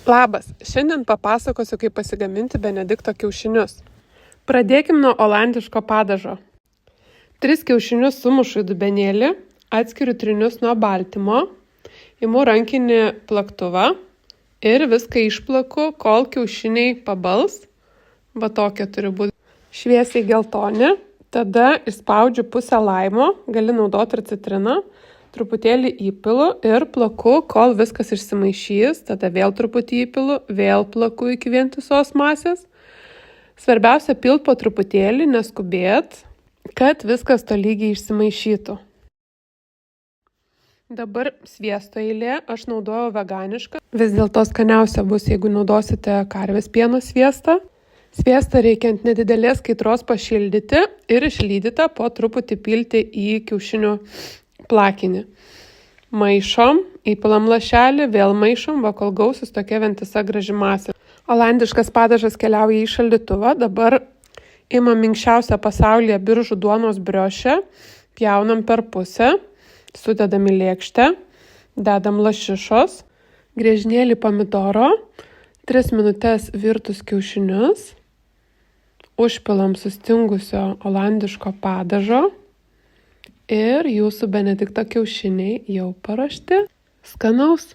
Labas, šiandien papasakosiu, kaip pasigaminti Benedikto kiaušinius. Pradėkim nuo olandiško padažo. 3 kiaušinius sumušu į dubenėlį, atskiriu trynius nuo baltymo, imu rankinį plaktuvą ir viską išplaku, kol kiaušiniai pabals. Va tokie turi būti šviesiai geltoni. Tada išspaudžiu pusę laimo, gali naudoti ir citriną. Truputėlį įpilu ir plaku, kol viskas išsimaišys, tada vėl truputį įpilu, vėl plaku iki vientisos masės. Svarbiausia pilt po truputėlį, neskubėt, kad viskas tolygiai išsimaišytų. Dabar sviesto eilė, aš naudoju veganišką. Vis dėlto skaniausia bus, jeigu naudosite karvės pieno sviestą. Sviestą reikia ant nedidelės kaitros pašildyti ir išlydytą po truputį pilti į kiaušinių plakinį. Maišom, įpilam lašelį, vėl maišom, kol gausis tokia vientisa graži masė. Olandiškas padažas keliauja į šaldytuvą. Dabar imam minkščiausią pasaulyje biržų duonos briošę, pjaunam per pusę, sudedam į lėkštę, dedam lašišos, griežinėlį pomidoro, 3 minutes virtus kiaušinius, užpilam sustingusio olandiško padažo. Ir jūsų Benedikto kiaušiniai jau paruošti. Skanaus!